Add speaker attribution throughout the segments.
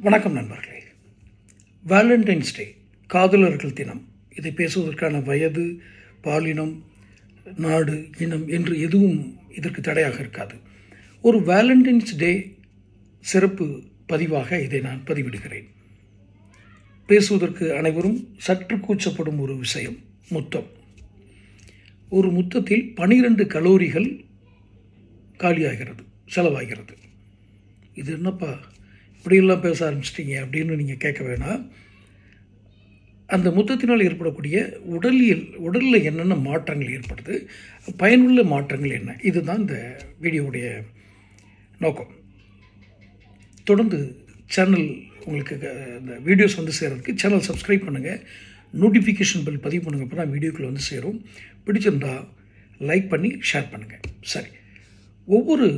Speaker 1: வணக்கம் நண்பர்களே. வேலண்டைன்ஸ் டே, காதலர்கள் தினம். இதை பேசுவதற்கான வயது, பாலினம், நாடு, இனம் என்று எதுவும் இதற்கு தடையாக இருக்காது. ஒரு வேலண்டைன்ஸ் டே சிறப்பு பதிவாக இதை நான் பதிவிடுகிறேன். பேசுவதற்கு அனைவரும் சற்று கூச்சப்படும் ஒரு விஷயம், முத்தம். ஒரு முத்தத்தில் 12 கலோரிகள் காலியாகிறது, செலவாகிறது. இது என்னப்பா இப்படியெல்லாம் பேச ஆரம்பிச்சிட்டிங்க அப்படின்னு நீங்கள் கேட்க வேணாம். அந்த முத்தத்தினால் ஏற்படக்கூடிய உடலில் என்னென்ன மாற்றங்கள் ஏற்படுது, பயனுள்ள மாற்றங்கள் என்ன, இதுதான் இந்த வீடியோவுடைய நோக்கம். தொடர்ந்து சேனல் உங்களுக்கு இந்த வீடியோஸ் வந்து சேர்கிறதுக்கு சேனல் சப்ஸ்கிரைப் பண்ணுங்கள், நோட்டிஃபிகேஷன் பெல் பதிவு பண்ணுங்கள். அப்போ தான் வீடியோக்குள்ளே வந்து சேரும். பிடிச்சிருந்தா லைக் பண்ணி ஷேர் பண்ணுங்கள். சரி, ஒவ்வொரு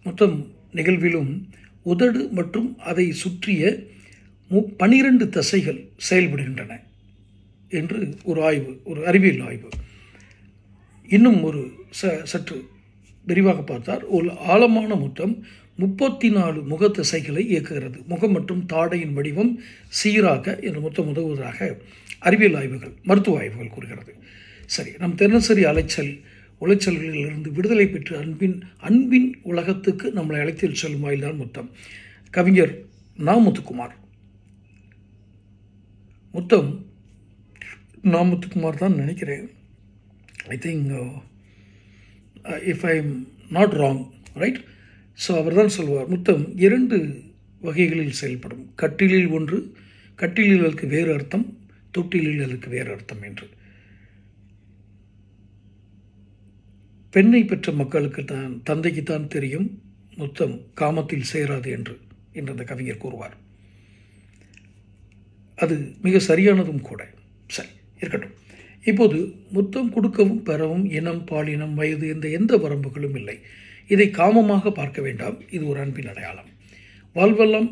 Speaker 1: முத்தம் நிகழ்விலும் உதடு மற்றும் அதை சுற்றிய 12 தசைகள் செயல்படுகின்றன என்று ஒரு ஆய்வு, ஒரு அறிவியல் ஆய்வு. இன்னும் ஒரு சற்று விரிவாக பார்த்தால் ஒரு ஆழமான முத்தம் 34 முக தசைகளை இயக்குகிறது. முகம் மற்றும் தாடையின் வடிவம் சீராக இந்த முத்தம் உதவுவதாக அறிவியல் ஆய்வுகள், மருத்துவ ஆய்வுகள் கூறுகிறது. சரி, நம் தினசரி உளைச்சல்களிலிருந்து விடுதலை பெற்று அன்பின் உலகத்துக்கு நம்மளை அழைத்து செல்லும் வாயில்தான் முத்தம். கவிஞர் நா. முத்துக்குமார். முத்தம் நா. முத்துக்குமார் தான் நினைக்கிறேன். I think if I am not wrong, right? So அவர் தான் சொல்வார், முத்தம் 2 வகைகளில் செயல்படும். கட்டிலில் ஒன்று, கட்டிலில் அதற்கு வேறு அர்த்தம், தொட்டிலில் அதற்கு வேறு அர்த்தம் என்று. பெண்ணை பெற்ற மக்களுக்கு தான், தந்தைக்குத்தான் தெரியும் முத்தம் காமத்தில் சேராது என்று அந்த கவிஞர் கூறுவார். அது மிக சரியானதும் கூட. சரி, இருக்கட்டும். இப்போது முத்தம் கொடுக்கவும் பெறவும் இனம், பாலினம், வயது, எந்த வரம்புகளும் இல்லை. இதை காமமாக பார்க்க வேண்டாம். இது ஒரு அன்பின் அடையாளம். வாழ்வெல்லாம்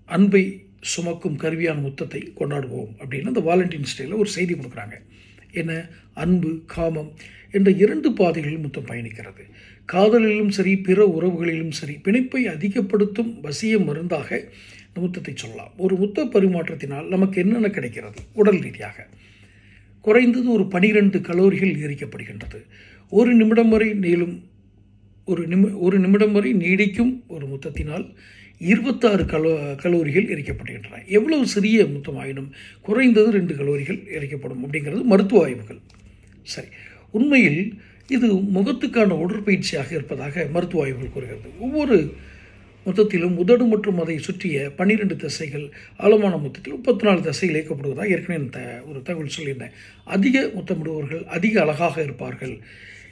Speaker 1: அன்பை சுமக்கும் கருவியான முத்தத்தை கொண்டாடுவோம் அப்படின்னு அந்த வேலண்டைன்ஸ் டேல ஒரு செய்தி கொடுக்குறாங்க. என்ன? அன்பு, காமம் என்ற 2 பாதைகளில் முத்தம் பயணிக்கிறது. காதலிலும் சரி, பிற உறவுகளிலும் சரி, பிணைப்பை அதிகப்படுத்தும் வசிய மருந்தாக இந்த முத்தத்தை சொல்லலாம். ஒரு முத்த பரிமாற்றத்தினால் நமக்கு என்னென்ன கிடைக்கிறது? உடல் ரீதியாக குறைந்தது ஒரு 12 கலோரிகள் எரிக்கப்படுகின்றது. ஒரு நிமிடம் வரை நீடிக்கும் ஒரு முத்தத்தினால் 26 கலோரிகள் எரிக்கப்படுகின்றன. எவ்வளவு சிறிய முத்தமாயினும் குறைந்தது 2 கலோரிகள் எரிக்கப்படும் அப்படிங்கிறது மருத்துவ ஆய்வுகள். சரி, உண்மையில் இது முகத்துக்கான உடற்பயிற்சியாக இருப்பதாக மருத்துவ ஆய்வுகள் கூறுகிறது. ஒவ்வொரு முத்தத்திலும் உதடு மற்றும் அதை சுற்றிய 12 தசைகள், ஆழமான முத்தத்தில் 34 தசைகள் இயக்கப்படுவதாக ஏற்கனவே ஒரு தகவல் சொல்லியிருந்தேன். அதிக முத்தமிடுபவர்கள் அதிக அழகாக இருப்பார்கள்.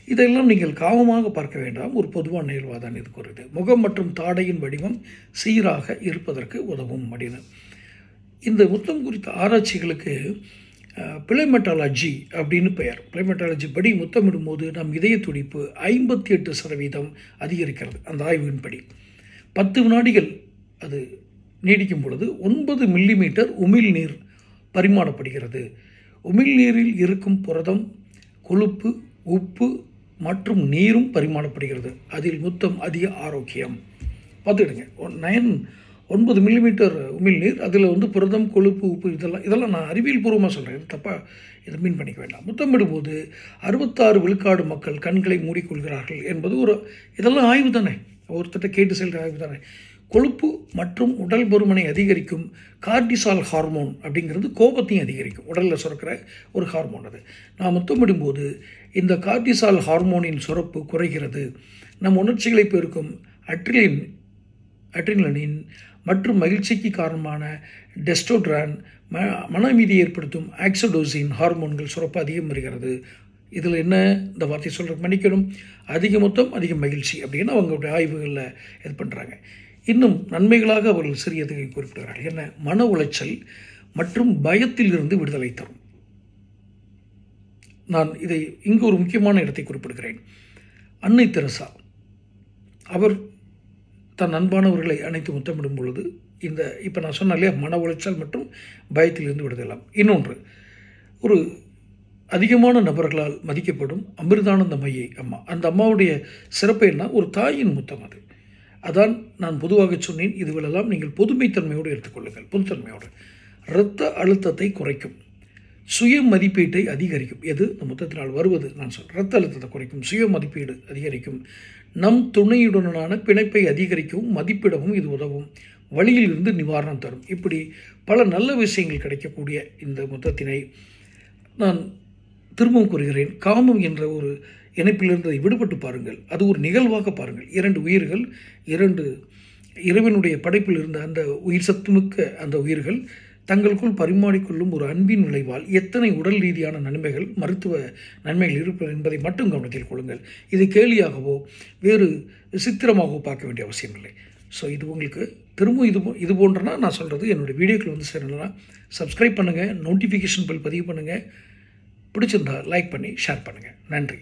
Speaker 1: இதெல்லாம் நீங்கள் காமமாக பார்க்க வேண்டாம், ஒரு பொதுவான நிகழ்வாக தான் இது கூறுகிறது. முகம் மற்றும் தாடையின் வடிவம் சீராக இருப்பதற்கு உதவும் அப்படின்னு. இந்த முத்தம் குறித்த ஆராய்ச்சிகளுக்கு பிளைமெட்டாலஜி அப்படின்னு பெயர். பிளைமெட்டாலஜி படி முத்தமிடும் போது நம் இதய துடிப்பு 58% அதிகரிக்கிறது. அந்த ஆய்வின்படி 10 வினாடிகள் அது நீடிக்கும் பொழுது 9 மில்லிமீட்டர் உமிழ்நீர் பரிமாறப்படுகிறது. உமிழ்நீரில் இருக்கும் புரதம், கொழுப்பு, உப்பு மற்றும் நீரும் பரிமாறப்படுகிறது. அதில் முத்தம் அதிக ஆரோக்கியம். பார்த்துக்கிடுங்க, 9 மில்லிமீட்டர் உமிழ்நீர், அதில் புரதம், கொழுப்பு, உப்பு, இதெல்லாம் நான் அறிவியல் பூர்வமாக சொல்கிறேன், தப்பாக இதை மீன் பண்ணிக்க வேண்டாம். முத்தமிடும்போது 66 விழுக்காடு மக்கள் கண்களை மூடிக்கொள்கிறார்கள் என்பது இதெல்லாம் ஆய்வு தானே, ஒருத்தட்ட கேட்டு செல்கிற ஆய்வு தானே. கொழுப்பு மற்றும் உடல் பருமனை அதிகரிக்கும் கார்டிசால் ஹார்மோன் அப்படிங்கிறது கோபத்தையும் அதிகரிக்கும். உடலில் சுரக்கிற ஒரு ஹார்மோன் அது. நான் முத்தமிடும்போது இந்த கார்டிசால் ஹார்மோனின் சுரப்பு குறைகிறது. நம் உணர்ச்சிகளை பெருக்கும் அட்ரினலின் மற்றும் மகிழ்ச்சிக்கு காரணமான டெஸ்டோட்ரான், மன அமைதியை ஏற்படுத்தும் ஆக்சிடோசின் ஹார்மோன்கள் சுரப்பு அதிகம் வருகிறது. இதில் என்ன, இந்த வார்த்தை சொல்கிறதுக்கு மன்னிக்கணும், அதிக முத்தம் அதிக மகிழ்ச்சி அப்படின்னு அவங்களுடைய ஆய்வுகளில் இது பண்ணுறாங்க. இன்னும் நன்மைகளாக அவர்கள் சிறியதை குறிப்பிடுகிறார்கள். என்ன? மன உளைச்சல் மற்றும் பயத்திலிருந்து விடுதலை தரும். நான் இதை இங்கு ஒரு முக்கியமான இடத்தை குறிப்பிடுகிறேன். அன்னை தெரசா அவர் தன் அன்பானவர்களை அனைத்து முத்தமிடும் பொழுது இப்போ நான் சொன்னேன் இல்லையா, மன உளைச்சல் மற்றும் பயத்திலிருந்து விடுதலாம். இன்னொன்று, ஒரு அதிகமான நபர்களால் மதிக்கப்படும் அமிர்தானந்த மையை அம்மா. அந்த அம்மாவுடைய சிறப்பு என்ன? ஒரு தாயின் முத்தம் அது. அதான் நான் பொதுவாக சொன்னேன். இதுவெல்லாம் நீங்கள் பொதுமைத்தன்மையோடு எடுத்துக்கொள்ளுங்கள். பொதுத்தன்மையோடு இரத்த அழுத்தத்தை குறைக்கும், சுய மதிப்பீட்டை அதிகரிக்கும். எது இந்த மொத்தத்தினால் வருவது நான் சொல்கிறேன். இரத்த அழுத்தத்தை குறைக்கும், சுய மதிப்பீடு அதிகரிக்கும், நம் துணையுடனான பிணைப்பை அதிகரிக்கவும் மதிப்பிடவும் இது உதவும், வழியில் இருந்து நிவாரணம் தரும். இப்படி பல நல்ல விஷயங்கள் கிடைக்கக்கூடிய இந்த மொத்தத்தினை நான் திரும்பவும் கூறுகிறேன். காமம் என்ற ஒரு இணைப்பிலிருந்து விடுபட்டு பாருங்கள். அது ஒரு நிகழ்வாக பாருங்கள். 2 உயிர்கள், 2 இறைவனுடைய படைப்பில் இருந்த அந்த உயிர் சத்துமிக்க அந்த உயிர்கள் தங்களுக்குள் பரிமாறிக்கொள்ளும் ஒரு அன்பின் விளைவால் எத்தனை உடல் ரீதியான நன்மைகள், மருத்துவ நன்மைகள் இருப்பது என்பதை மட்டும் கவனத்தில் கொள்ளுங்கள். இது கேலியாகவோ வேறு சித்திரமாகவோ பார்க்க வேண்டிய அவசியம் இல்லை. ஸோ இது உங்களுக்கு திரும்ப இது போன்றனா நான் சொல்கிறது என்னுடைய வீடியோக்கள் வந்து சேரணும்னா சப்ஸ்கிரைப் பண்ணுங்கள், நோட்டிஃபிகேஷன் பெல் பதிவு பண்ணுங்கள், பிடிச்சிருந்தா லைக் பண்ணி ஷேர் பண்ணுங்கள். நன்றி.